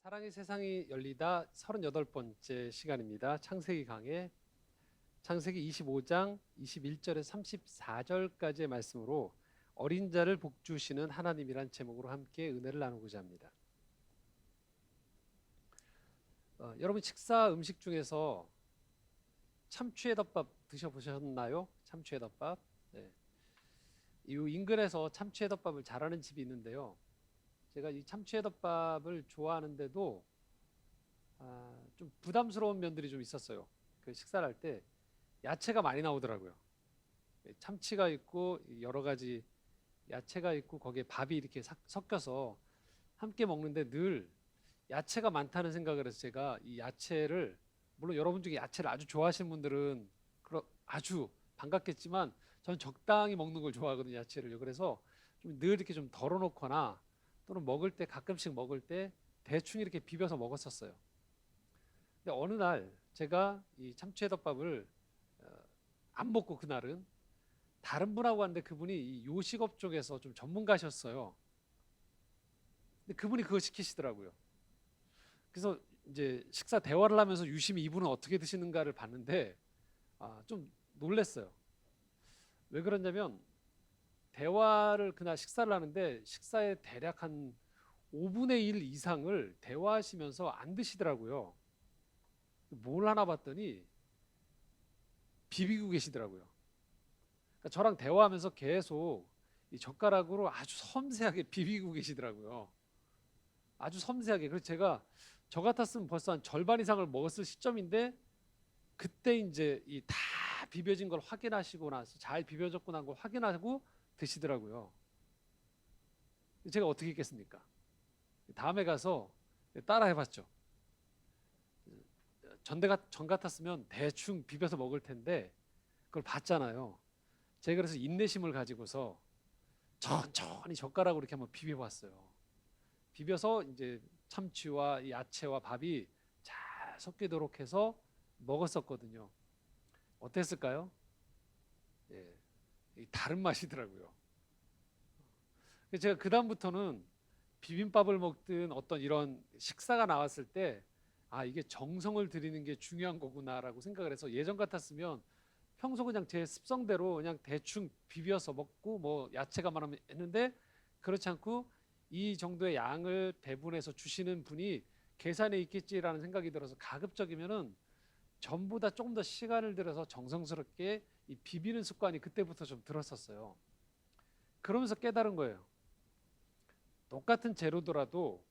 사랑의 세상이 열리다 38번째 시간입니다. 창세기 강의 창세기 25장 21절에서 34절까지의 말씀으로 어린 자를 복주시는 하나님이란 제목으로 함께 은혜를 나누고자 합니다. 여러분 식사 음식 중에서 참치회덮밥 드셔보셨나요? 참치회덮밥. 네. 이 인근에서 참치회덮밥을 잘하는 집이 있는데요. 제가 이 참치회덮밥을 좋아하는데도 좀 부담스러운 면들이 좀 있었어요. 그 식사를 할 때 야채가 많이 나오더라고요. 참치가 있고 여러 가지 야채가 있고 거기에 밥이 이렇게 섞여서 함께 먹는데 늘 야채가 많다는 생각을 해서 제가 이 야채를, 물론 여러분 중에 야채를 아주 좋아하시는 분들은 아주 반갑겠지만 저는 적당히 먹는 걸 좋아하거든요, 야채를요. 그래서 좀 늘 이렇게 좀 덜어놓거나 또는 먹을 때 가끔씩 먹을 때 대충 이렇게 비벼서 먹었었어요. 근데 어느 날 제가 이 참치회덮밥을 안 먹고 그날은 다른 분하고 왔는데 그분이 이 요식업 쪽에서 좀 전문가셨어요. 근데 그분이 그거 시키시더라고요. 그래서 이제 식사 대화를 하면서 유심히 이분은 어떻게 드시는가를 봤는데 좀 놀랬어요. 왜 그러냐면 대화를 그날 식사를 하는데 식사의 대략 한 5분의 1 이상을 대화하시면서 안 드시더라고요. 뭘 하나 봤더니 비비고 계시더라고요. 그러니까 저랑 대화하면서 계속 이 젓가락으로 아주 섬세하게 비비고 계시더라고요. 아주 섬세하게. 그래서 제가 저 같았으면 벌써 한 절반 이상을 먹었을 시점인데 그때 이제 이 다 비벼진 걸 확인하시고 나서 잘 비벼졌고 난 걸 확인하고 드시더라고요. 제가 어떻게 했겠습니까? 다음에 가서 따라 해봤죠. 전 같았으면 대충 비벼서 먹을 텐데 그걸 봤잖아요. 제가 그래서 인내심을 가지고서 천천히 젓가락으로 이렇게 한번 비벼봤어요. 비벼서 이제 참치와 이 야채와 밥이 잘 섞이도록 해서 먹었었거든요. 어땠을까요? 예, 다른 맛이더라고요. 그래서 제가 그 다음부터는 비빔밥을 먹든 어떤 이런 식사가 나왔을 때 이게 정성을 들이는 게 중요한 거구나라고 생각을 해서 예전 같았으면 평소 그냥 제 습성대로 그냥 대충 비벼서 먹고 뭐 야채가 많으면 했는데 그렇지 않고 이 정도의 양을 배분해서 주시는 분이 계산에 있겠지라는 생각이 들어서 가급적이면은 전보다 조금 더 시간을 들여서 정성스럽게 이 비비는 습관이 그때부터 좀 들었었어요. 그러면서 깨달은 거예요. 똑같은 재료더라도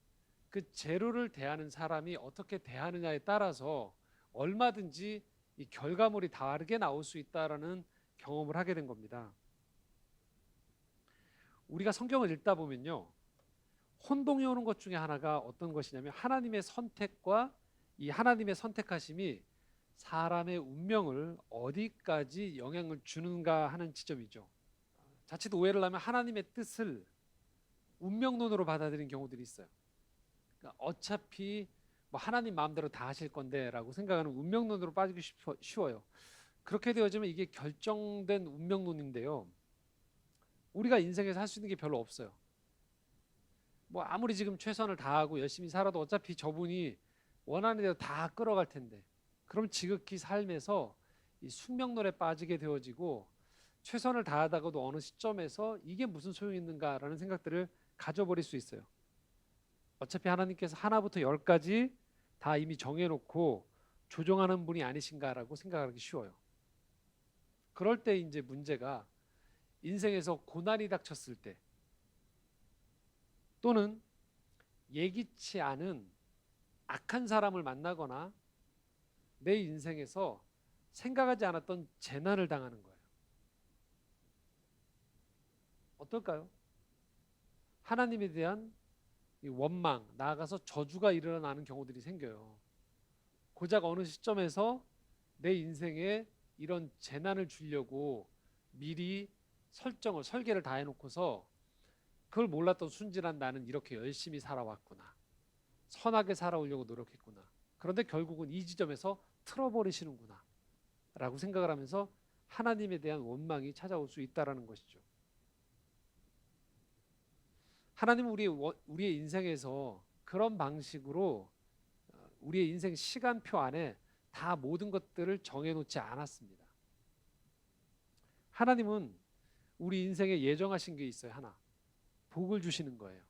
그 재료를 대하는 사람이 어떻게 대하느냐에 따라서 얼마든지 이 결과물이 다르게 나올 수 있다라는 경험을 하게 된 겁니다. 우리가 성경을 읽다 보면요, 혼동이 오는 것 중에 하나가 어떤 것이냐면 하나님의 선택과 이 하나님의 선택하심이 사람의 운명을 어디까지 영향을 주는가 하는 지점이죠. 자칫 오해를 하면 하나님의 뜻을 운명론으로 받아들인 경우들이 있어요. 그러니까 어차피 뭐 하나님 마음대로 다 하실 건데라고 생각하는 운명론으로 빠지기 쉬워요. 그렇게 되어지면 이게 결정된 운명론인데요. 우리가 인생에서 할 수 있는 게 별로 없어요. 뭐 아무리 지금 최선을 다하고 열심히 살아도 어차피 저분이 원하는 대로 다 끌어갈 텐데 그럼 지극히 삶에서 이 숙명론에 빠지게 되어지고 최선을 다하다가도 어느 시점에서 이게 무슨 소용이 있는가라는 생각들을 가져버릴 수 있어요. 어차피 하나님께서 하나부터 열까지 다 이미 정해놓고 조정하는 분이 아니신가라고 생각하기 쉬워요. 그럴 때 이제 문제가 인생에서 고난이 닥쳤을 때 또는 예기치 않은 악한 사람을 만나거나 내 인생에서 생각하지 않았던 재난을 당하는 거예요. 어떨까요? 하나님에 대한 이 원망, 나아가서 저주가 일어나는 경우들이 생겨요. 고작 어느 시점에서 내 인생에 이런 재난을 주려고 미리 설계를 다 해놓고서 그걸 몰랐던 순진한 나는 이렇게 열심히 살아왔구나. 선하게 살아오려고 노력했구나. 그런데 결국은 이 지점에서 틀어버리시는구나. 라고 생각을 하면서 하나님에 대한 원망이 찾아올 수 있다는 것이죠. 하나님은 우리의 인생에서 그런 방식으로 우리의 인생 시간표 안에 다 모든 것들을 정해놓지 않았습니다. 하나님은 우리 인생에 예정하신 게 있어요. 하나, 복을 주시는 거예요.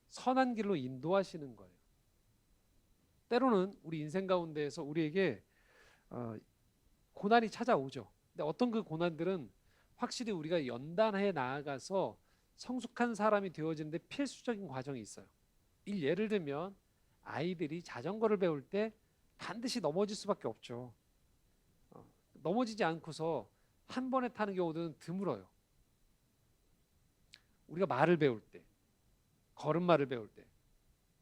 선한 길로 인도하시는 거예요. 때로는 우리 인생 가운데에서 우리에게 고난이 찾아오죠. 근데 어떤 그 고난들은 확실히 우리가 연단해 나아가서 성숙한 사람이 되어지는데 필수적인 과정이 있어요. 예를 들면 아이들이 자전거를 배울 때 반드시 넘어질 수밖에 없죠. 넘어지지 않고서 한 번에 타는 경우들은 드물어요. 우리가 말을 배울 때, 걸음마를 배울 때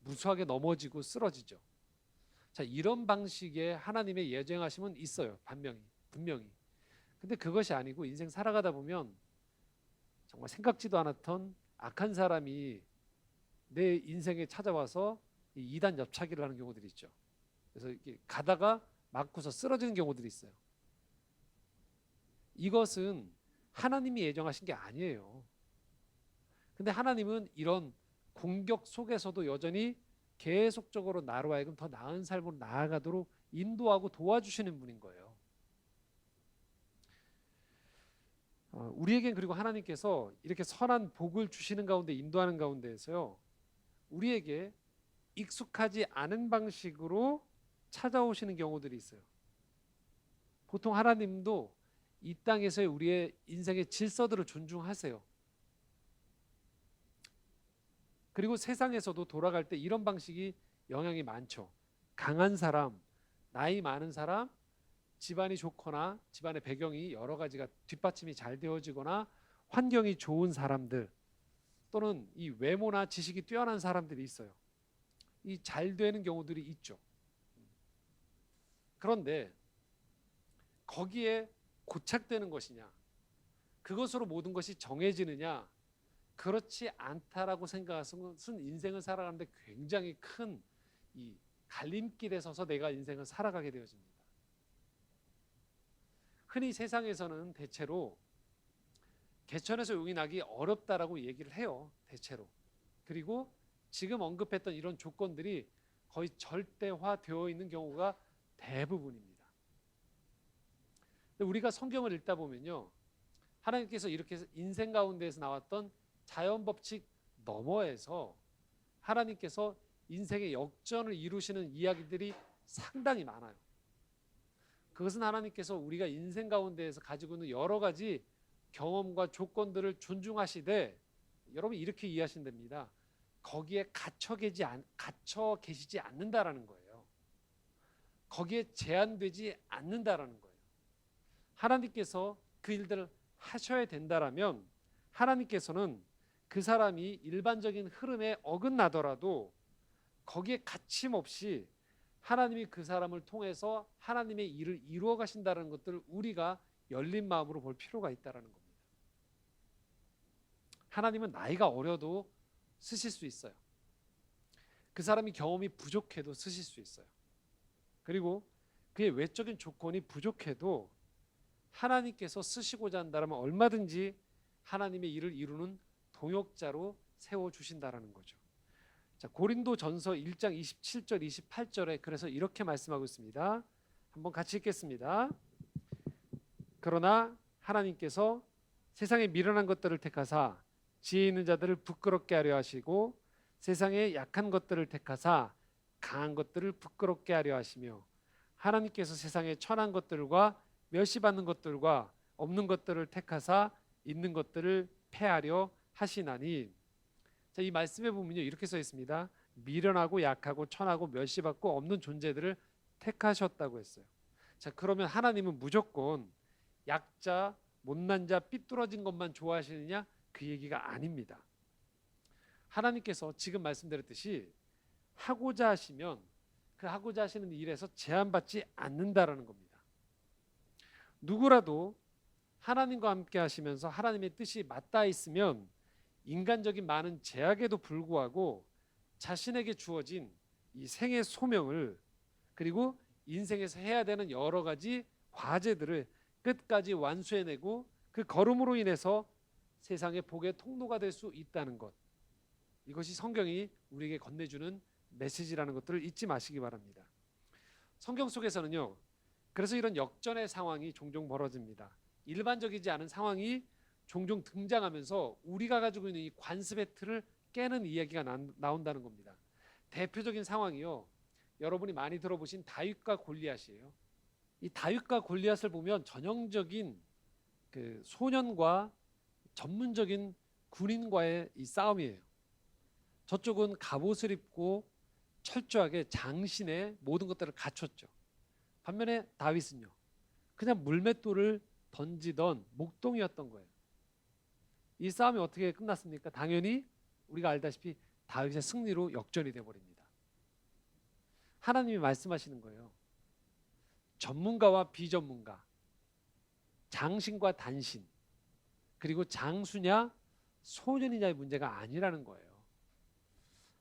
무수하게 넘어지고 쓰러지죠. 자, 이런 방식의 하나님의 예정하심은 있어요. 분명히. 근데 그것이 아니고 인생 살아가다 보면 정말 생각지도 않았던 악한 사람이 내 인생에 찾아와서 이 이단 옆차기를 하는 경우들이 있죠. 그래서 이렇게 가다가 맞고서 쓰러지는 경우들이 있어요. 이것은 하나님이 예정하신 게 아니에요. 근데 하나님은 이런 공격 속에서도 여전히 계속적으로 나로 하여금 더 나은 삶으로 나아가도록 인도하고 도와주시는 분인 거예요. 우리에겐 그리고 하나님께서 이렇게 선한 복을 주시는 가운데 인도하는 가운데에서요, 우리에게 익숙하지 않은 방식으로 찾아오시는 경우들이 있어요. 보통 하나님도 이 땅에서의 우리의 인생의 질서들을 존중하세요. 그리고 세상에서도 돌아갈 때 이런 방식이 영향이 많죠. 강한 사람, 나이 많은 사람, 집안이 좋거나 집안의 배경이 여러 가지가 뒷받침이 잘 되어지거나 환경이 좋은 사람들, 또는 이 외모나 지식이 뛰어난 사람들이 있어요. 이 잘 되는 경우들이 있죠. 그런데 거기에 고착되는 것이냐, 그것으로 모든 것이 정해지느냐, 그렇지 않다라고 생각하는 것은 인생을 살아가는데 굉장히 큰 이 갈림길에 서서 내가 인생을 살아가게 되어집니다. 흔히 세상에서는 대체로 개천에서 용이 나기 어렵다라고 얘기를 해요. 대체로. 그리고 지금 언급했던 이런 조건들이 거의 절대화되어 있는 경우가 대부분입니다. 근데 우리가 성경을 읽다 보면요, 하나님께서 이렇게 인생 가운데에서 나왔던 자연 법칙 너머에서 하나님께서 인생의 역전을 이루시는 이야기들이 상당히 많아요. 그것은 하나님께서 우리가 인생 가운데에서 가지고 있는 여러 가지 경험과 조건들을 존중하시되, 여러분 이렇게 이해하시면 됩니다. 거기에 갇혀 계시지 않는다라는 거예요. 거기에 제한되지 않는다라는 거예요. 하나님께서 그 일들을 하셔야 된다라면 하나님께서는 그 사람이 일반적인 흐름에 어긋나더라도 거기에 갇힘없이 하나님이 그 사람을 통해서 하나님의 일을 이루어 가신다는 것들을 우리가 열린 마음으로 볼 필요가 있다는 겁니다. 하나님은 나이가 어려도 쓰실 수 있어요. 그 사람이 경험이 부족해도 쓰실 수 있어요. 그리고 그의 외적인 조건이 부족해도 하나님께서 쓰시고자 한다면 얼마든지 하나님의 일을 이루는 동역자로 세워주신다는 거죠. 자, 고린도전서 1장 27절 28절에 그래서 이렇게 말씀하고 있습니다. 한번 같이 읽겠습니다. 그러나 하나님께서 세상에 미련한 것들을 택하사 지혜 있는 자들을 부끄럽게 하려 하시고 세상에 약한 것들을 택하사 강한 것들을 부끄럽게 하려 하시며 하나님께서 세상에 천한 것들과 멸시받는 것들과 없는 것들을 택하사 있는 것들을 패하려 하시나니. 자, 이 말씀에 보면요, 이렇게 써 있습니다. 미련하고 약하고 천하고 멸시받고 없는 존재들을 택하셨다고 했어요. 자, 그러면 하나님은 무조건 약자, 못난 자, 삐뚤어진 것만 좋아하시느냐? 그 얘기가 아닙니다. 하나님께서 지금 말씀드렸듯이 하고자 하시면 그 하고자 하시는 일에서 제한받지 않는다라는 겁니다. 누구라도 하나님과 함께 하시면서 하나님의 뜻이 맞닿아 있으면 인간적인 많은 제약에도 불구하고 자신에게 주어진 이 생의 소명을, 그리고 인생에서 해야 되는 여러 가지 과제들을 끝까지 완수해내고 그 걸음으로 인해서 세상의 복의 통로가 될 수 있다는 것, 이것이 성경이 우리에게 건네주는 메시지라는 것들을 잊지 마시기 바랍니다. 성경 속에서는요, 그래서 이런 역전의 상황이 종종 벌어집니다. 일반적이지 않은 상황이 종종 등장하면서 우리가 가지고 있는 이 관습의 틀을 깨는 이야기가 나온다는 겁니다. 대표적인 상황이요, 여러분이 많이 들어보신 다윗과 골리앗이에요. 이 다윗과 골리앗을 보면 전형적인 그 소년과 전문적인 군인과의 이 싸움이에요. 저쪽은 갑옷을 입고 철저하게 장신의 모든 것들을 갖췄죠. 반면에 다윗은요, 그냥 물맷돌을 던지던 목동이었던 거예요. 이 싸움이 어떻게 끝났습니까? 당연히 우리가 알다시피 다윗의 승리로 역전이 되어버립니다. 하나님이 말씀하시는 거예요. 전문가와 비전문가, 장신과 단신, 그리고 장수냐 소년이냐의 문제가 아니라는 거예요.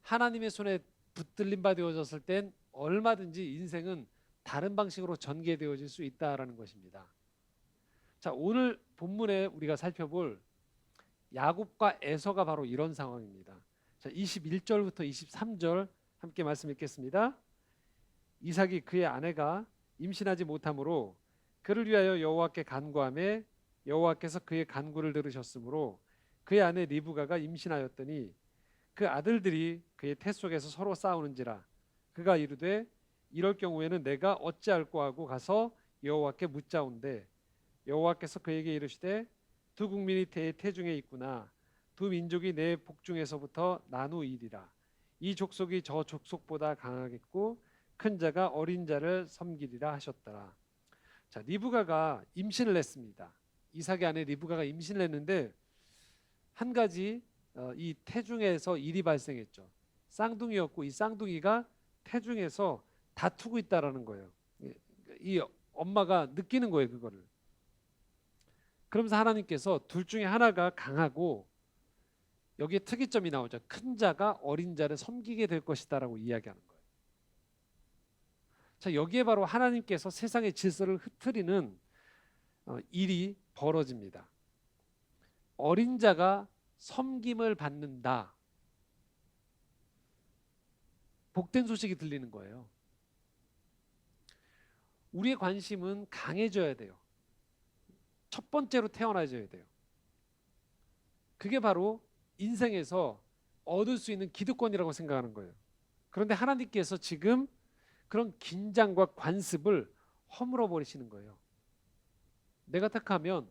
하나님의 손에 붙들림 바 되어졌을 땐 얼마든지 인생은 다른 방식으로 전개되어질 수 있다라는 것입니다. 자, 오늘 본문에 우리가 살펴볼 야곱과 에서가 바로 이런 상황입니다. 자, 21절부터 23절 함께 말씀 읽겠습니다. 이삭이 그의 아내가 임신하지 못하므로 그를 위하여 여호와께 간구하매 여호와께서 그의 간구를 들으셨으므로 그의 아내 리브가가 임신하였더니 그 아들들이 그의 태 속에서 서로 싸우는지라 그가 이르되 이럴 경우에는 내가 어찌할꼬 하고 가서 여호와께 묻자온대 여호와께서 그에게 이르시되 두 국민이 태중에 있구나 두 민족이 내 복중에서부터 나누이리라 이 족속이 저 족속보다 강하겠고 큰 자가 어린 자를 섬기리라 하셨더라. 자, 리브가가 임신을 했습니다. 이삭의 아내 리브가가 임신을 했는데 한 가지 이 태중에서 일이 발생했죠. 쌍둥이였고 이 쌍둥이가 태중에서 다투고 있다라는 거예요. 이 엄마가 느끼는 거예요, 그거를. 그러면서 하나님께서 둘 중에 하나가 강하고 여기에 특이점이 나오죠. 큰 자가 어린 자를 섬기게 될 것이다라고 이야기하는 거예요. 자, 여기에 바로 하나님께서 세상의 질서를 흐트리는 일이 벌어집니다. 어린 자가 섬김을 받는다. 복된 소식이 들리는 거예요. 우리의 관심은 강해져야 돼요. 첫 번째로 태어나줘야 돼요. 그게 바로 인생에서 얻을 수 있는 기득권이라고 생각하는 거예요. 그런데 하나님께서 지금 그런 긴장과 관습을 허물어 버리시는 거예요. 내가 택하면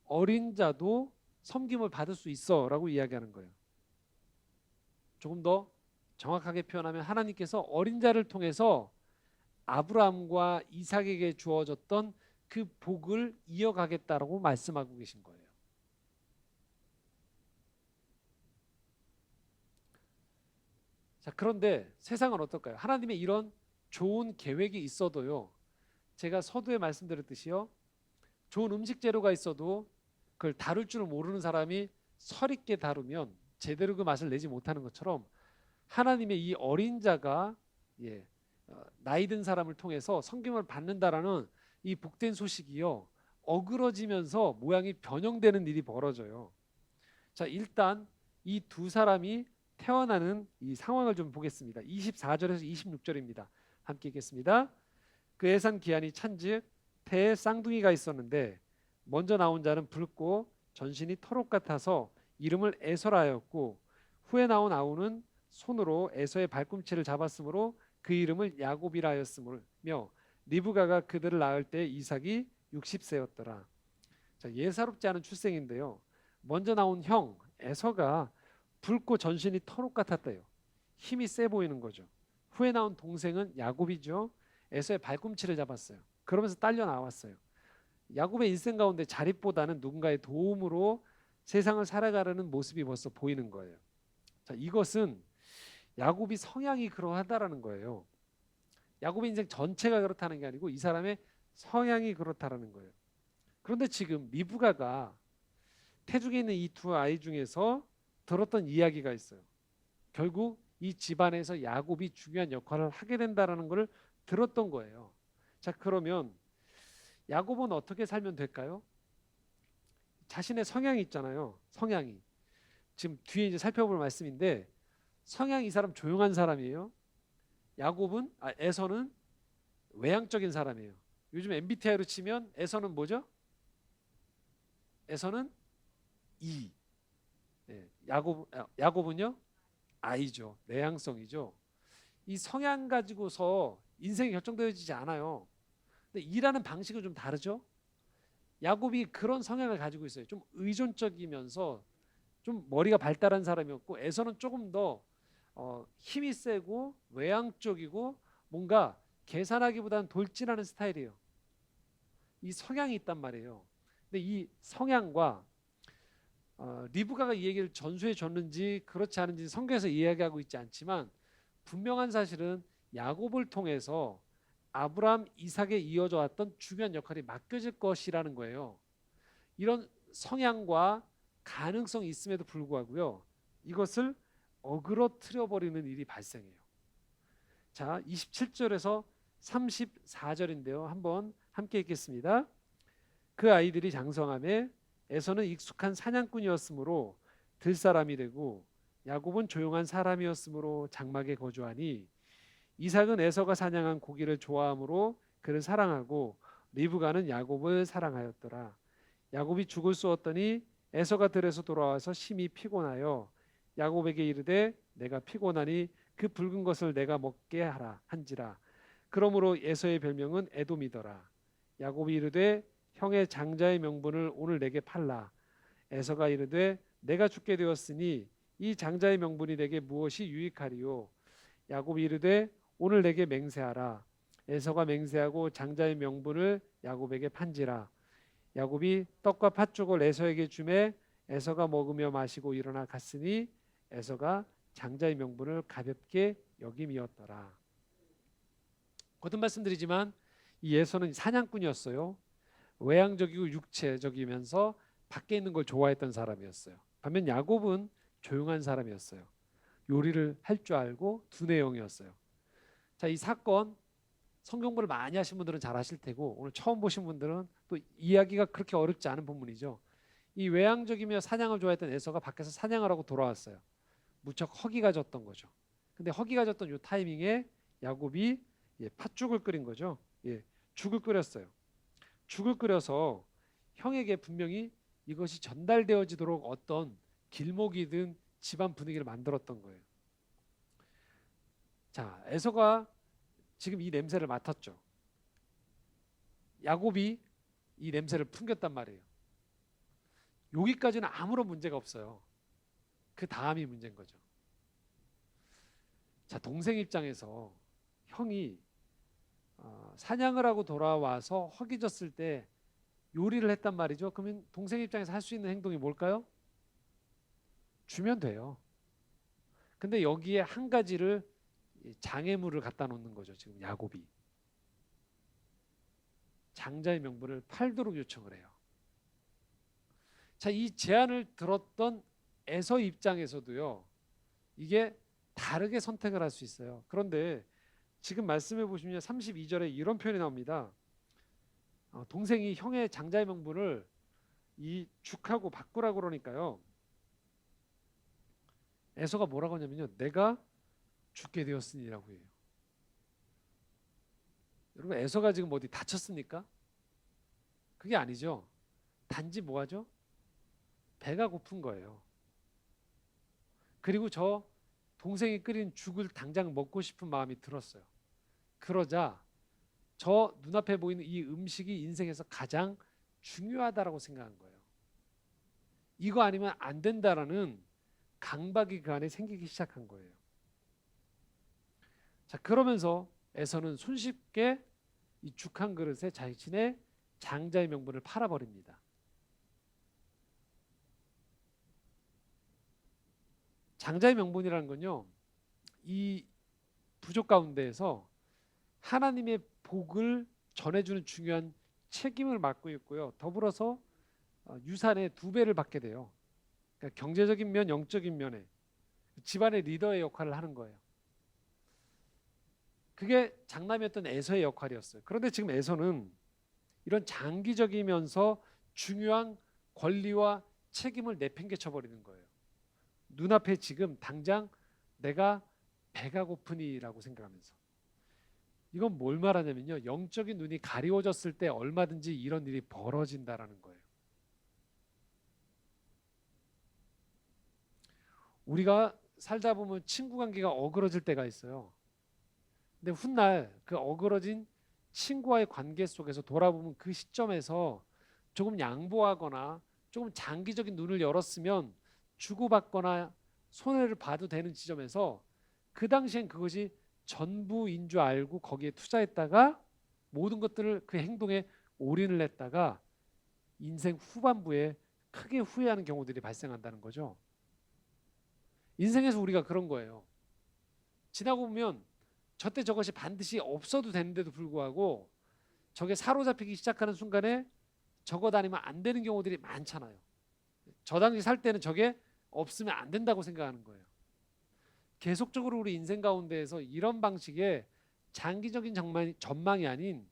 어린 자도 섬김을 받을 수 있어 라고 이야기하는 거예요. 조금 더 정확하게 표현하면 하나님께서 어린 자를 통해서 아브라함과 이삭에게 주어졌던 그 복을 이어가겠다라고 말씀하고 계신 거예요. 자, 그런데 세상은 어떨까요? 하나님의 이런 좋은 계획이 있어도요, 제가 서두에 말씀드렸듯이요, 좋은 음식 재료가 있어도 그걸 다룰 줄 모르는 사람이 설있게 다루면 제대로 그 맛을 내지 못하는 것처럼 하나님의 이 어린 자가 나이 든 사람을 통해서 섬김을 받는다라는 이 복된 소식이요, 어그러지면서 모양이 변형되는 일이 벌어져요. 자, 일단 이 두 사람이 태어나는 이 상황을 좀 보겠습니다. 24절에서 26절입니다. 함께 읽겠습니다. 그 예산 기한이 찬즉 태에 쌍둥이가 있었는데 먼저 나온 자는 붉고 전신이 터록 같아서 이름을 에서라 하였고 후에 나온 아우는 손으로 에서의 발꿈치를 잡았으므로 그 이름을 야곱이라 하였으며 리브가가 그들을 낳을 때 이삭이 60세였더라. 자, 예사롭지 않은 출생인데요. 먼저 나온 형 에서가 붉고 전신이 터록 같았대요. 힘이 세 보이는 거죠. 후에 나온 동생은 야곱이죠. 에서의 발꿈치를 잡았어요. 그러면서 딸려 나왔어요. 야곱의 일생 가운데 자립보다는 누군가의 도움으로 세상을 살아가려는 모습이 벌써 보이는 거예요. 자, 이것은 야곱이 성향이 그러하다라는 거예요. 야곱의 인생 전체가 그렇다는 게 아니고 이 사람의 성향이 그렇다라는 거예요. 그런데 지금 리브가가 태중에 있는 이 두 아이 중에서 들었던 이야기가 있어요. 결국 이 집안에서 야곱이 중요한 역할을 하게 된다라는 것을 들었던 거예요. 자, 그러면 야곱은 어떻게 살면 될까요? 자신의 성향이 있잖아요. 성향이. 지금 뒤에 이제 살펴볼 말씀인데 성향 이 사람 조용한 사람이에요. 에서는 외향적인 사람이에요. 요즘 MBTI로 치면 에서는 뭐죠? 에서는 E. 예, 야곱은요? I죠. 내향성이죠. 이 성향 가지고서 인생이 결정되어지지 않아요. 근데 일하는 방식은 좀 다르죠. 야곱이 그런 성향을 가지고 있어요. 좀 의존적이면서 좀 머리가 발달한 사람이었고, 에서는 조금 더 힘이 세고 외향적이고 뭔가 계산하기보다는 돌진하는 스타일이에요. 이 성향이 있단 말이에요. 근데 이 성향과 리브가가 이 얘기를 전수해 줬는지 그렇지 않은지 성경에서 이야기하고 있지 않지만 분명한 사실은 야곱을 통해서 아브라함, 이삭에 이어져 왔던 중요한 역할이 맡겨질 것이라는 거예요. 이런 성향과 가능성이 있음에도 불구하고요. 이것을 어그러뜨려 버리는 일이 발생해요. 자, 27절에서 34절인데요. 한번 함께 읽겠습니다. 그 아이들이 장성함에 에서는 익숙한 사냥꾼이었으므로 들사람이 되고 야곱은 조용한 사람이었으므로 장막에 거주하니 이삭은 에서가 사냥한 고기를 좋아하므로 그를 사랑하고 리브가는 야곱을 사랑하였더라. 야곱이 죽을 쏘았더니 에서가 들에서 돌아와서 심히 피곤하여 야곱에게 이르되 내가 피곤하니 그 붉은 것을 내가 먹게 하라 한지라. 그러므로 에서의 별명은 에돔이더라. 야곱이 이르되 형의 장자의 명분을 오늘 내게 팔라. 에서가 이르되 내가 죽게 되었으니 이 장자의 명분이 내게 무엇이 유익하리요. 야곱이 이르되 오늘 내게 맹세하라. 에서가 맹세하고 장자의 명분을 야곱에게 판지라. 야곱이 떡과 팥죽을 에서에게 주매 에서가 먹으며 마시고 일어나 갔으니 에서가 장자의 명분을 가볍게 여김이었더라. 거듭 말씀드리지만 이 에서는 사냥꾼이었어요. 외향적이고 육체적이면서 밖에 있는 걸 좋아했던 사람이었어요. 반면 야곱은 조용한 사람이었어요. 요리를 할 줄 알고 두뇌형이었어요. 자, 이 사건 성경 공부를 많이 하신 분들은 잘 아실 테고 오늘 처음 보신 분들은 또 이야기가 그렇게 어렵지 않은 본문이죠. 이 외향적이며 사냥을 좋아했던 에서가 밖에서 사냥을 하고 돌아왔어요. 무척 허기가 졌던 거죠. 근데 허기가 졌던 이 타이밍에 야곱이 팥죽을 끓인 거죠. 죽을 끓였어요. 죽을 끓여서 형에게 분명히 이것이 전달되어지도록 어떤 길목이든 집안 분위기를 만들었던 거예요. 자, 에서가 지금 이 냄새를 맡았죠. 야곱이 이 냄새를 풍겼단 말이에요. 여기까지는 아무런 문제가 없어요. 그 다음이 문제인 거죠. 자, 동생 입장에서 형이 사냥을 하고 돌아와서 허기졌을 때 요리를 했단 말이죠. 그러면 동생 입장에서 할 수 있는 행동이 뭘까요? 주면 돼요. 근데 여기에 한 가지를 장애물을 갖다 놓는 거죠. 지금 야곱이 장자의 명분을 팔도록 요청을 해요. 자, 이 제안을 들었던 에서 입장에서도요. 이게 다르게 선택을 할 수 있어요. 그런데 지금 말씀해 보시면 32절에 이런 표현이 나옵니다. 동생이 형의 장자의 명분을 이 죽하고 바꾸라고 그러니까요. 에서가 뭐라고 하냐면요. 내가 죽게 되었으니라고 해요. 여러분 에서가 지금 어디 다쳤습니까? 그게 아니죠. 단지 뭐하죠? 배가 고픈 거예요. 그리고 저 동생이 끓인 죽을 당장 먹고 싶은 마음이 들었어요. 그러자 저 눈앞에 보이는 이 음식이 인생에서 가장 중요하다라고 생각한 거예요. 이거 아니면 안 된다라는 강박이 그 안에 생기기 시작한 거예요. 자, 그러면서 에서는 손쉽게 이 죽 한 그릇에 자신의 장자의 명분을 팔아버립니다. 장자의 명분이라는 건요, 이 부족 가운데에서 하나님의 복을 전해주는 중요한 책임을 맡고 있고요. 더불어서 유산의 2배를 받게 돼요. 그러니까 경제적인 면, 영적인 면에 집안의 리더의 역할을 하는 거예요. 그게 장남이었던 에서의 역할이었어요. 그런데 지금 에서는 이런 장기적이면서 중요한 권리와 책임을 내팽개쳐 버리는 거예요. 눈앞에 지금 당장 내가 배가 고프니라고 생각하면서. 이건 뭘 말하냐면요. 영적인 눈이 가리워졌을 때 얼마든지 이런 일이 벌어진다라는 거예요. 우리가 살다 보면 친구 관계가 어그러질 때가 있어요. 근데 훗날 그 어그러진 친구와의 관계 속에서 돌아보면 그 시점에서 조금 양보하거나 조금 장기적인 눈을 열었으면 주고받거나 손해를 봐도 되는 지점에서 그 당시엔 그것이 전부인 줄 알고 거기에 투자했다가 모든 것들을 그 행동에 올인을 했다가 인생 후반부에 크게 후회하는 경우들이 발생한다는 거죠. 인생에서 우리가 그런 거예요. 지나고 보면 저때 저것이 반드시 없어도 되는데도 불구하고 저게 사로잡히기 시작하는 순간에 적어 다니면 안 되는 경우들이 많잖아요. 저 당시 살 때는 저게 없으면 안 된다고 생각하는 거예요. 계속적으로 우리 인생 가운데에서 이런 방식의 장기적인 전망이 아닌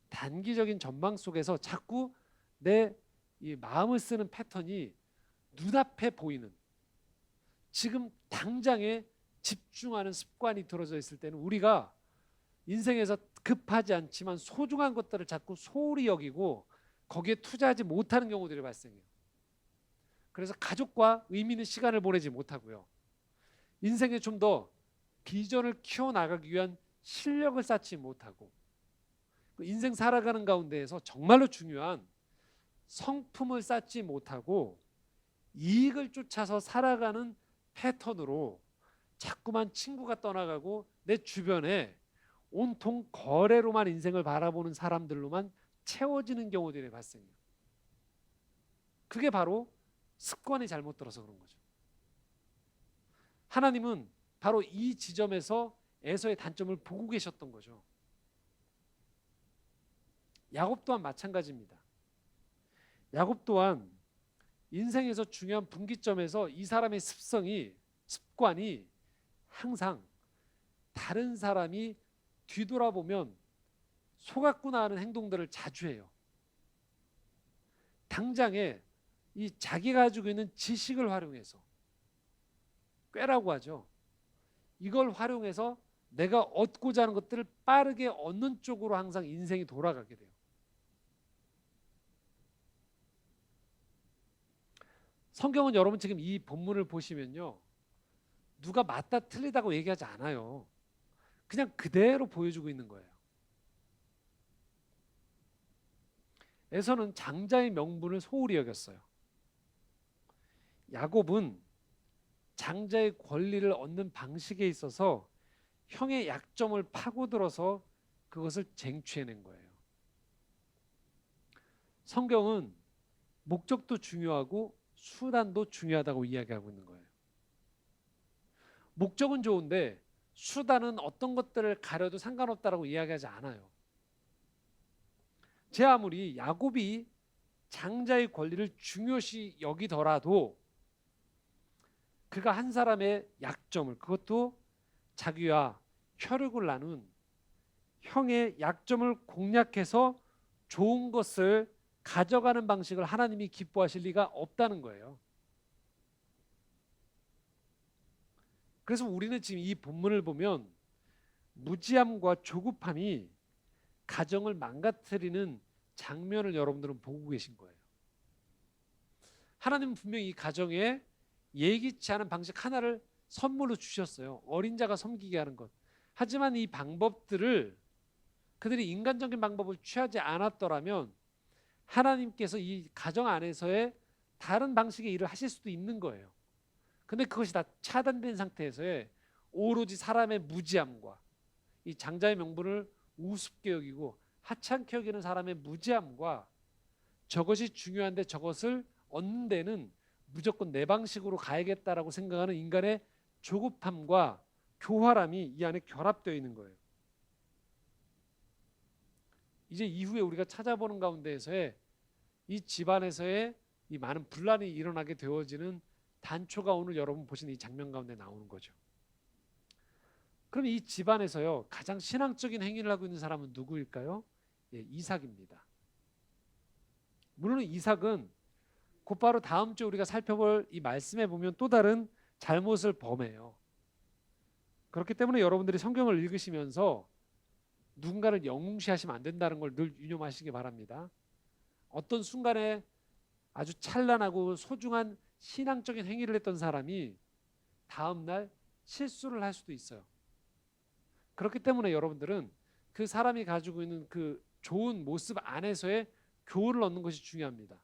단기적인 전망 속에서 자꾸 내 이 마음을 쓰는 패턴이 눈앞에 보이는, 지금 당장에 집중하는 습관이 들어져 있을 때는 우리가 인생에서 급하지 않지만 소중한 것들을 자꾸 소홀히 여기고 거기에 투자하지 못하는 경우들이 발생해요. 그래서 가족과 의미 있는 시간을 보내지 못하고요. 인생에 좀 더 비전을 키워나가기 위한 실력을 쌓지 못하고, 인생 살아가는 가운데에서 정말로 중요한 성품을 쌓지 못하고 이익을 쫓아서 살아가는 패턴으로 자꾸만 친구가 떠나가고 내 주변에 온통 거래로만 인생을 바라보는 사람들로만 채워지는 경우들이 발생해요. 그게 바로 습관이 잘못 들어서 그런 거죠. 하나님은 바로 이 지점에서 에서의 단점을 보고 계셨던 거죠. 야곱 또한 마찬가지입니다. 야곱 또한 인생에서 중요한 분기점에서 이 사람의 습관이 항상 다른 사람이 뒤돌아보면 속았구나 하는 행동들을 자주 해요. 당장에 이 자기가 가지고 있는 지식을 활용해서, 꾀라고 하죠. 이걸 활용해서 내가 얻고자 하는 것들을 빠르게 얻는 쪽으로 항상 인생이 돌아가게 돼요. 성경은 여러분 지금 이 본문을 보시면요, 누가 맞다 틀리다고 얘기하지 않아요. 그냥 그대로 보여주고 있는 거예요. 에서는 장자의 명분을 소홀히 여겼어요. 야곱은 장자의 권리를 얻는 방식에 있어서 형의 약점을 파고들어서 그것을 쟁취해낸 거예요. 성경은 목적도 중요하고 수단도 중요하다고 이야기하고 있는 거예요. 목적은 좋은데 수단은 어떤 것들을 가려도 상관없다라고 이야기하지 않아요. 제 아무리 야곱이 장자의 권리를 중요시 여기더라도 그가 한 사람의 약점을, 그것도 자기와 혈육을 나눈 형의 약점을 공략해서 좋은 것을 가져가는 방식을 하나님이 기뻐하실 리가 없다는 거예요. 그래서 우리는 지금 이 본문을 보면 무지함과 조급함이 가정을 망가뜨리는 장면을 여러분들은 보고 계신 거예요. 하나님은 분명히 이 가정에 예기치 않은 방식 하나를 선물로 주셨어요. 어린 자가 섬기게 하는 것. 하지만 이 방법들을 그들이 인간적인 방법을 취하지 않았더라면 하나님께서 이 가정 안에서의 다른 방식의 일을 하실 수도 있는 거예요. 근데 그것이 다 차단된 상태에서의 오로지 사람의 무지함과 이 장자의 명분을 우습게 여기고 하찮게 여기는 사람의 무지함과 저것이 중요한데 저것을 얻는 데는 무조건 내 방식으로 가야겠다라고 생각하는 인간의 조급함과 교활함이 이 안에 결합되어 있는 거예요. 이제 이후에 우리가 찾아보는 가운데에서의 이 집안에서의 이 많은 분란이 일어나게 되어지는 단초가 오늘 여러분 보시는 이 장면 가운데 나오는 거죠. 그럼 이 집안에서요 가장 신앙적인 행위를 하고 있는 사람은 누구일까요? 예, 이삭입니다. 물론 이삭은 곧바로 다음 주에 우리가 살펴볼 이 말씀에 보면 또 다른 잘못을 범해요. 그렇기 때문에 여러분들이 성경을 읽으시면서 누군가를 영웅시하시면 안 된다는 걸 늘 유념하시기 바랍니다. 어떤 순간에 아주 찬란하고 소중한 신앙적인 행위를 했던 사람이 다음날 실수를 할 수도 있어요. 그렇기 때문에 여러분들은 그 사람이 가지고 있는 그 좋은 모습 안에서의 교훈을 얻는 것이 중요합니다.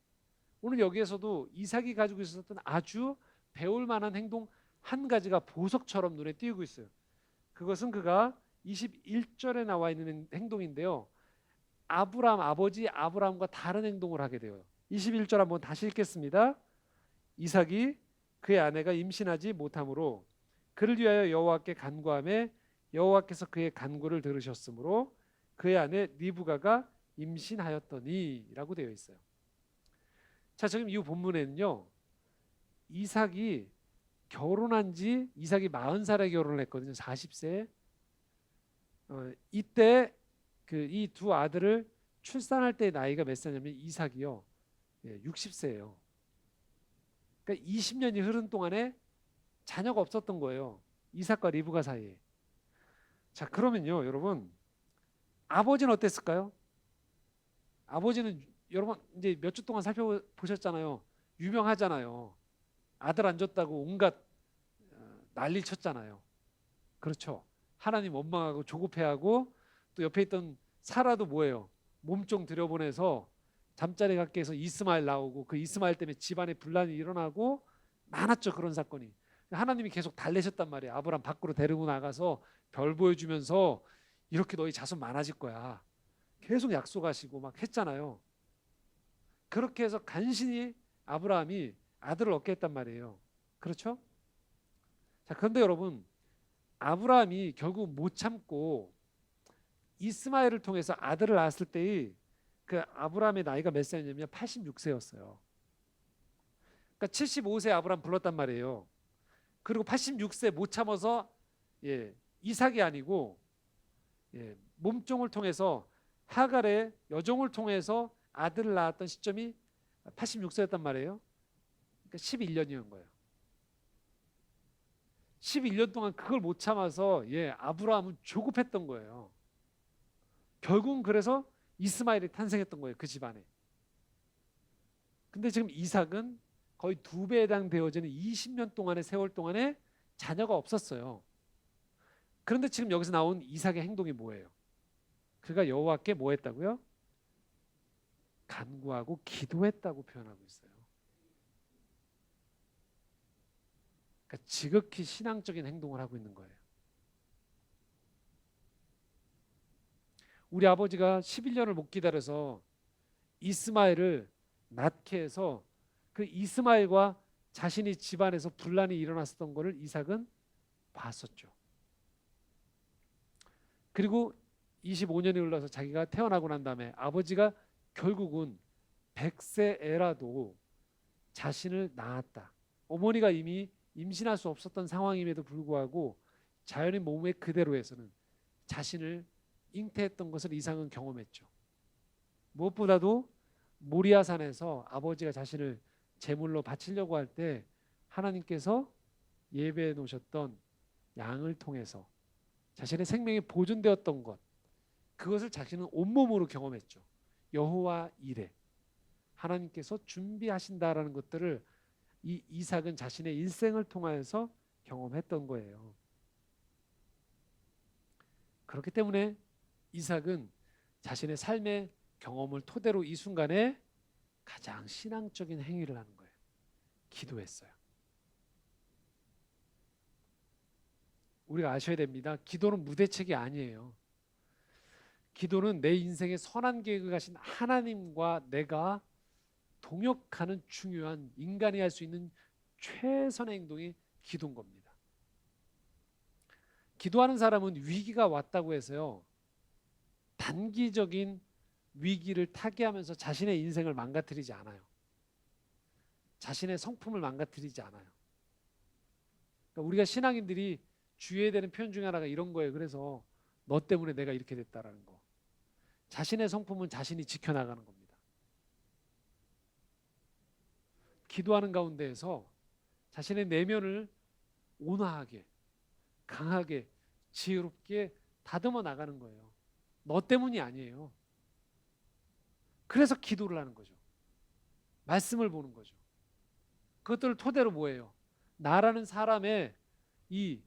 오늘 여기에서도 이삭이 가지고 있었던 아주 배울 만한 행동 한 가지가 보석처럼 눈에 띄고 있어요. 그것은 그가 21절에 나와 있는 행동인데요. 아버지 아브라함과 다른 행동을 하게 돼요. 21절 한번 다시 읽겠습니다. 이삭이 그의 아내가 임신하지 못하므로 그를 위하여 여호와께 간구하매 여호와께서 그의 간구를 들으셨으므로 그의 아내 리브가가 임신하였더니라고 되어 있어요. 자, 지금 이 본문에는요. 이삭이 결혼한 지 이삭이 40살에 결혼을 했거든요. 40세. 이때 그 이 두 아들을 출산할 때 나이가 몇 살이냐면 이삭이요. 60세예요. 그러니까 20년이 흐른 동안에 자녀가 없었던 거예요. 이삭과 리브가 사이에. 자, 그러면요, 여러분. 아버지는 어땠을까요? 아버지는 여러분 이제 몇 주 동안 살펴보셨잖아요. 유명하잖아요. 아들 안 줬다고 온갖 난리 쳤잖아요. 그렇죠. 하나님 원망하고 조급해하고 또 옆에 있던 사라도 뭐예요? 몸종 들여보내서 잠자리 갖게 해서 이스마엘 나오고 그 이스마엘 때문에 집안에 분란이 일어나고 많았죠. 그런 사건이. 하나님이 계속 달래셨단 말이에요. 아브람 밖으로 데리고 나가서 별 보여주면서 이렇게 너희 자손 많아질 거야. 계속 약속하시고 막 했잖아요. 그렇게 해서 간신히 아브라함이 아들을 얻게 했단 말이에요. 그렇죠? 자, 그런데 여러분 아브라함이 결국 못 참고 이스마엘을 통해서 아들을 낳았을 때의 그 아브라함의 나이가 몇 살이냐면 86세였어요. 그러니까 75세 아브라함 불렀단 말이에요. 그리고 86세 못 참아서 이삭이 아니고 몸종을 통해서 하갈의 여종을 통해서 아들을 낳았던 시점이 86세였단 말이에요. 그러니까 11년이었던 거예요. 11년 동안 그걸 못 참아서 아브라함은 조급했던 거예요. 결국은 그래서 이스마엘이 탄생했던 거예요. 그 집안에. 근데 지금 이삭은 거의 2배에 해당되어지는 20년 동안의 세월 동안에 자녀가 없었어요. 그런데 지금 여기서 나온 이삭의 행동이 뭐예요? 그가 여호와께 뭐 했다고요? 간구하고 기도했다고 표현하고 있어요. 그러니까 지극히 신앙적인 행동을 하고 있는 거예요. 우리 아버지가 11년을 못 기다려서 이스마엘을 낳게 해서 그 이스마엘과 자신이 집안에서 분란이 일어났었던 것을 이삭은 봤었죠. 그리고 25년이 흘러서 자기가 태어나고 난 다음에 아버지가 결국은 100세 애라도 자신을 낳았다. 어머니가 이미 임신할 수 없었던 상황임에도 불구하고 자연의 몸의 그대로에서는 자신을 잉태했던 것을 이삭은 경험했죠. 무엇보다도 모리아산에서 아버지가 자신을 제물로 바치려고 할 때 하나님께서 예배해 놓으셨던 양을 통해서 자신의 생명이 보존되었던 것, 그것을 자신은 온몸으로 경험했죠. 여호와 이레, 하나님께서 준비하신다라는 것들을 이 이삭은 자신의 일생을 통하여서 경험했던 거예요. 그렇기 때문에 이삭은 자신의 삶의 경험을 토대로 이 순간에 가장 신앙적인 행위를 하는 거예요. 기도했어요. 우리가 아셔야 됩니다. 기도는 무대책이 아니에요. 기도는 내 인생의 선한 계획을 가신 하나님과 내가 동역하는 중요한 인간이 할 수 있는 최선의 행동이 기도인 겁니다. 기도하는 사람은 위기가 왔다고 해서요, 단기적인 위기를 타개하면서 자신의 인생을 망가뜨리지 않아요. 자신의 성품을 망가뜨리지 않아요. 그러니까 우리가 신앙인들이 주의해야 되는 표현 중에 하나가 이런 거예요. 그래서 너 때문에 내가 이렇게 됐다라는 거. 자신의 성품은 자신이 지켜나가는 겁니다. 기도하는 가운데에서 자신의 내면을 온화하게, 강하게 지혜롭게 다듬어 나가는 거예요. 너 때문이 아니에요. 그래서 기도를 하는 거죠. 말씀을 보는 거죠. 그것들을 토대로 뭐예요? 나라는 사람의 이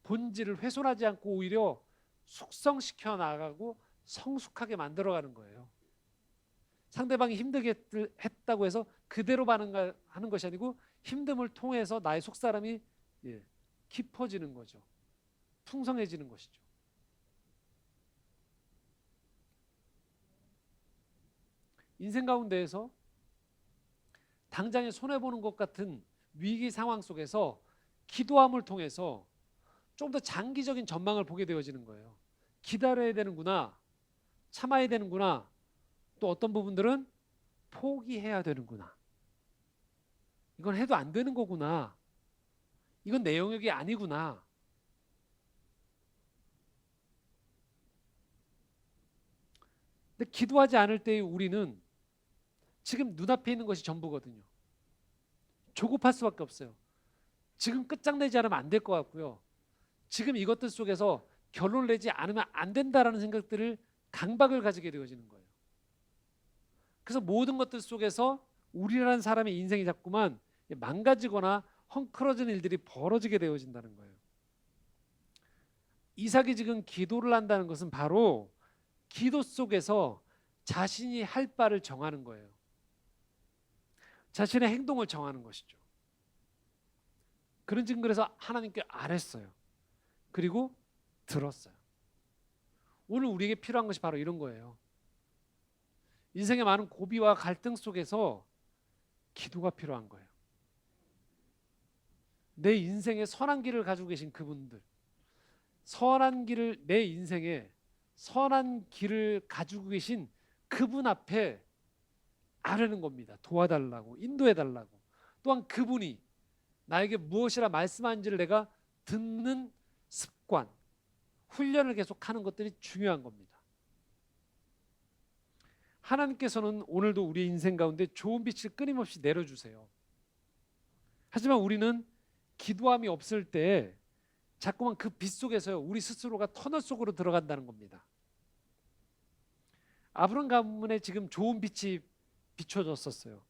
본질을 훼손하지 않고 오히려 숙성시켜 나가고 성숙하게 만들어가는 거예요. 상대방이 힘들게 했다고 해서 그대로 반응하는 것이 아니고 힘듦을 통해서 나의 속사람이 깊어지는 거죠. 풍성해지는 것이죠. 인생 가운데에서 당장에 손해보는 것 같은 위기 상황 속에서 기도함을 통해서 좀 더 장기적인 전망을 보게 되어지는 거예요. 기다려야 되는구나, 참아야 되는구나, 또 어떤 부분들은 포기해야 되는구나, 이건 해도 안 되는 거구나, 이건 내 영역이 아니구나. 근데 기도하지 않을 때의 우리는 지금 눈앞에 있는 것이 전부거든요. 조급할 수밖에 없어요. 지금 끝장내지 않으면 안 될 것 같고요. 지금 이것들 속에서 결론을 내지 않으면 안 된다라는 생각들을 강박을 가지게 되어지는 거예요. 그래서 모든 것들 속에서 우리라는 사람의 인생이 자꾸만 망가지거나 헝클어지는 일들이 벌어지게 되어진다는 거예요. 이삭이 지금 기도를 한다는 것은 바로 기도 속에서 자신이 할 바를 정하는 거예요. 자신의 행동을 정하는 것이죠. 그런 증거에서 하나님께 아뢰었어요. 그리고 들었어요. 오늘 우리에게 필요한 것이 바로 이런 거예요. 인생의 많은 고비와 갈등 속에서 기도가 필요한 거예요. 내 인생에 선한 길을 가지고 계신 그분들, 선한 길을, 내 인생에 선한 길을 가지고 계신 그분 앞에 아뢰는 겁니다. 도와달라고, 인도해달라고. 또한 그분이 나에게 무엇이라 말씀하는지를 내가 듣는 습관, 훈련을 계속하는 것들이 중요한 겁니다. 하나님께서는 오늘도 우리 인생 가운데 좋은 빛을 끊임없이 내려주세요. 하지만 우리는 기도함이 없을 때 자꾸만 그 빛 속에서 우리 스스로가 터널 속으로 들어간다는 겁니다. 아브람 가문에 지금 좋은 빛이 비춰졌었어요.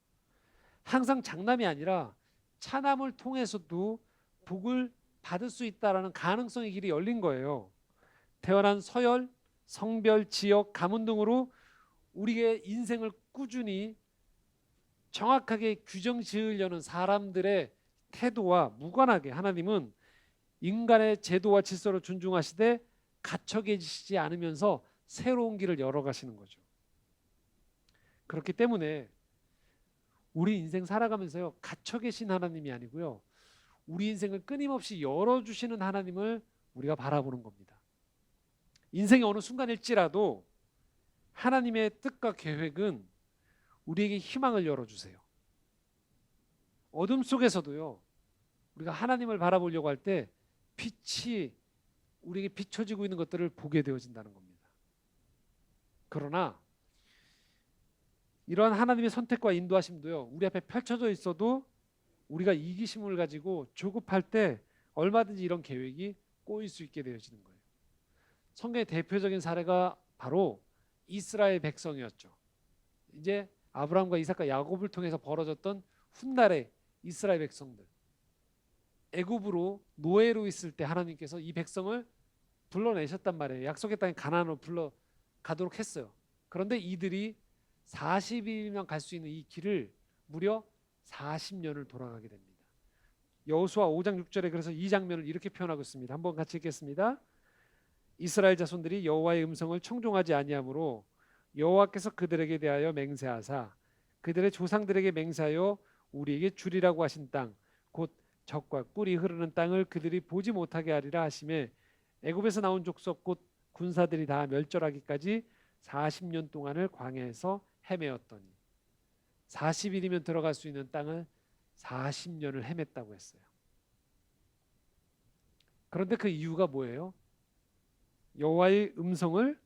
항상 장남이 아니라 차남을 통해서도 복을 받을 수 있다라는 가능성의 길이 열린 거예요. 태어난 서열, 성별, 지역, 가문 등으로 우리의 인생을 꾸준히 정확하게 규정 지으려는 사람들의 태도와 무관하게 하나님은 인간의 제도와 질서를 존중하시되 갇혀 계시지 않으면서 새로운 길을 열어가시는 거죠. 그렇기 때문에 우리 인생 살아가면서요, 갇혀 계신 하나님이 아니고요, 우리 인생을 끊임없이 열어주시는 하나님을 우리가 바라보는 겁니다. 인생의 어느 순간일지라도 하나님의 뜻과 계획은 우리에게 희망을 열어주세요. 어둠 속에서도요, 우리가 하나님을 바라보려고 할 때 빛이 우리에게 비춰지고 있는 것들을 보게 되어진다는 겁니다. 그러나 이러한 하나님의 선택과 인도하심도요, 우리 앞에 펼쳐져 있어도 우리가 이기심을 가지고 조급할 때 얼마든지 이런 계획이 꼬일 수 있게 되어지는 거예요. 성경의 대표적인 사례가 바로 이스라엘 백성이었죠. 이제 아브라함과 이삭과 야곱을 통해서 벌어졌던 훗날의 이스라엘 백성들, 애굽으로 노예로 있을 때 하나님께서 이 백성을 불러내셨단 말이에요. 약속의 땅에 가나안으로 불러가도록 했어요. 그런데 이들이 40일이면 갈 수 있는 이 길을 무려 40년을 돌아가게 됩니다. 여호수아 5장 6절에 그래서 이 장면을 이렇게 표현하고 있습니다. 한번 같이 읽겠습니다. 이스라엘 자손들이 여호와의 음성을 청종하지 아니하므로 여호와께서 그들에게 대하여 맹세하사 그들의 조상들에게 맹세하여 우리에게 주리라고 하신 땅 곧 젖과 꿀이 흐르는 땅을 그들이 보지 못하게 하리라 하시매 애굽에서 나온 족속 곧 군사들이 다 멸절하기까지 40년 동안을 광야에서 헤매었더니 40일이면 들어갈 수 있는 땅을 40년을 헤맸다고 했어요. 그런데 그 이유가 뭐예요? 여호와의 음성을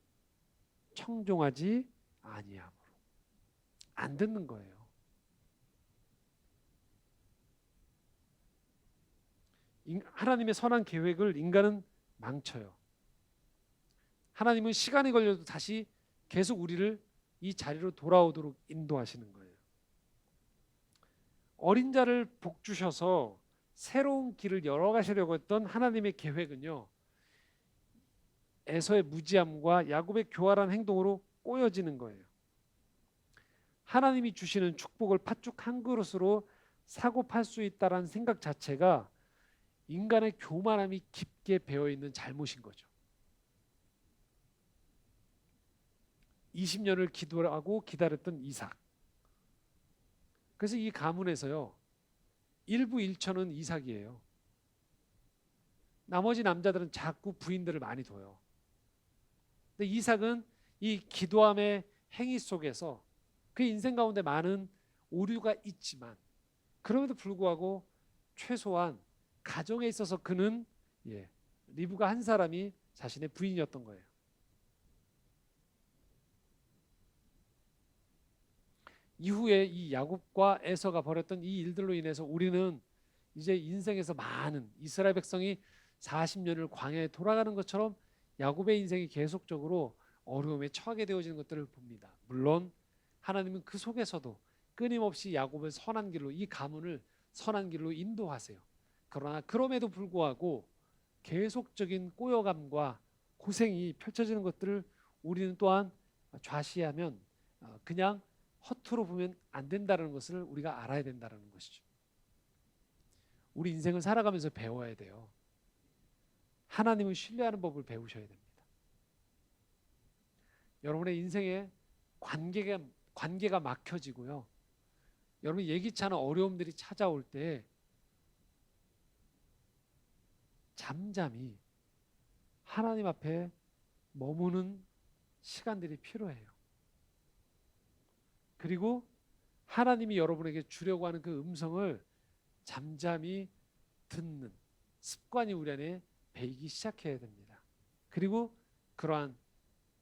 청종하지 아니함으로. 안 듣는 거예요. 하나님의 선한 계획을 인간은 망쳐요. 하나님은 시간이 걸려도 다시 계속 우리를 이 자리로 돌아오도록 인도하시는 거예요. 어린 자를 복 주셔서 새로운 길을 열어가시려고 했던 하나님의 계획은요, 에서의 무지함과 야곱의 교활한 행동으로 꼬여지는 거예요. 하나님이 주시는 축복을 팥죽 한 그릇으로 사고 팔 수 있다라는 생각 자체가 인간의 교만함이 깊게 배어있는 잘못인 거죠. 20년을 기도하고 기다렸던 이삭. 그래서 이 가문에서요, 일부 일천은 이삭이에요. 나머지 남자들은 자꾸 부인들을 많이 둬요. 근데 이삭은 이 기도함의 행위 속에서 그 인생 가운데 많은 오류가 있지만 그럼에도 불구하고 최소한 가정에 있어서 그는 리브가 한 사람이 자신의 부인이었던 거예요. 이후에 이 야곱과 에서가 벌였던 이 일들로 인해서 우리는 이제 인생에서 많은 이스라엘 백성이 40년을 광야에 돌아가는 것처럼 야곱의 인생이 계속적으로 어려움에 처하게 되어지는 것들을 봅니다. 물론 하나님은 그 속에서도 끊임없이 야곱을 선한 길로, 이 가문을 선한 길로 인도하세요. 그러나 그럼에도 불구하고 계속적인 꼬여감과 고생이 펼쳐지는 것들을 우리는 또한 좌시하면 그냥 허투루 보면 안 된다는 것을 우리가 알아야 된다는 것이죠. 우리 인생을 살아가면서 배워야 돼요. 하나님을 신뢰하는 법을 배우셔야 됩니다. 여러분의 인생에 관계가 막혀지고요. 여러분 예기치 않은 어려움들이 찾아올 때 잠잠히 하나님 앞에 머무는 시간들이 필요해요. 그리고 하나님이 여러분에게 주려고 하는 그 음성을 잠잠히 듣는 습관이 우리 안에 배이기 시작해야 됩니다. 그리고 그러한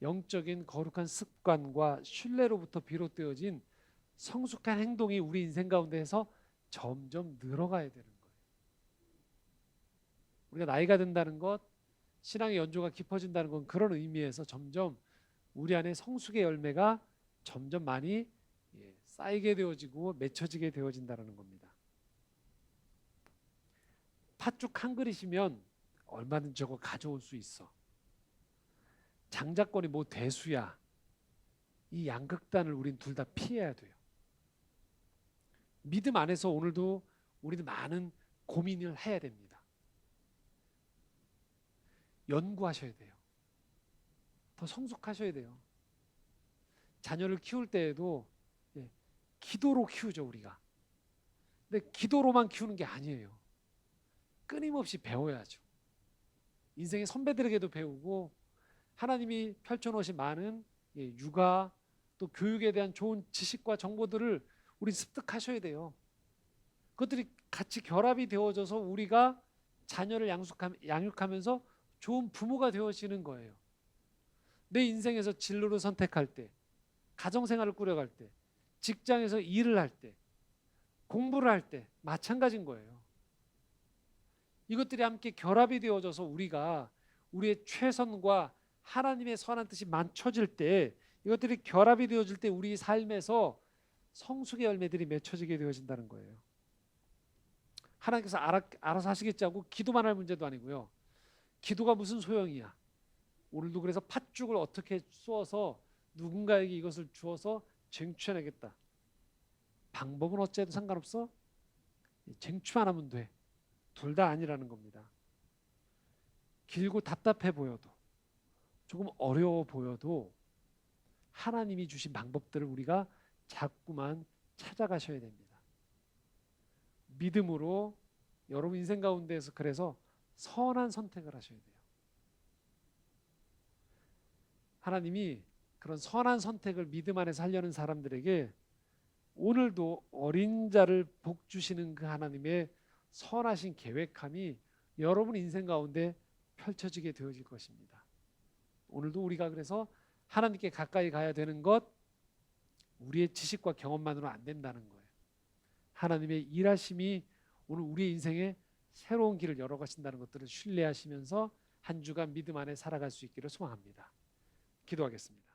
영적인 거룩한 습관과 신뢰로부터 비롯되어진 성숙한 행동이 우리 인생 가운데에서 점점 늘어가야 되는 거예요. 우리가 나이가 든다는 것, 신앙의 연조가 깊어진다는 건 그런 의미에서 점점 우리 안에 성숙의 열매가 점점 많이 쌓이게 되어지고 맺혀지게 되어진다는 겁니다. 팥죽 한 그릇이면 얼마든지 저거 가져올 수 있어. 장자권이 뭐 대수야. 이 양극단을 우린 둘 다 피해야 돼요. 믿음 안에서 오늘도 우리는 많은 고민을 해야 됩니다. 연구하셔야 돼요. 더 성숙하셔야 돼요. 자녀를 키울 때에도 기도로 키우죠, 우리가. 근데 기도로만 키우는 게 아니에요. 끊임없이 배워야죠. 인생의 선배들에게도 배우고 하나님이 펼쳐놓으신 많은 육아 또 교육에 대한 좋은 지식과 정보들을 우리 습득하셔야 돼요. 그것들이 같이 결합이 되어져서 우리가 자녀를 양육하면서 좋은 부모가 되어지는 거예요. 내 인생에서 진로를 선택할 때, 가정생활을 꾸려갈 때, 직장에서 일을 할 때, 공부를 할 때 마찬가지인 거예요. 이것들이 함께 결합이 되어져서 우리가 우리의 최선과 하나님의 선한 뜻이 맞춰질 때, 이것들이 결합이 되어질 때 우리 삶에서 성숙의 열매들이 맺혀지게 되어진다는 거예요. 하나님께서 알아서 하시겠지 하고 기도만 할 문제도 아니고요. 기도가 무슨 소용이야. 오늘도 그래서 팥죽을 어떻게 쏘아서 누군가에게 이것을 주어서 쟁취해내겠다. 방법은 어째도 상관없어. 쟁취만 하면 돼. 둘 다 아니라는 겁니다. 길고 답답해 보여도, 조금 어려워 보여도 하나님이 주신 방법들을 우리가 자꾸만 찾아가셔야 됩니다. 믿음으로 여러분 인생 가운데에서 그래서 선한 선택을 하셔야 돼요. 하나님이 그런 선한 선택을 믿음 안에서 하려는 사람들에게 오늘도 어린 자를 복 주시는 그 하나님의 선하신 계획함이 여러분 인생 가운데 펼쳐지게 되어질 것입니다. 오늘도 우리가 그래서 하나님께 가까이 가야 되는 것, 우리의 지식과 경험만으로 안 된다는 거예요. 하나님의 일하심이 오늘 우리의 인생에 새로운 길을 열어가신다는 것들을 신뢰하시면서 한 주간 믿음 안에 살아갈 수 있기를 소망합니다. 기도하겠습니다.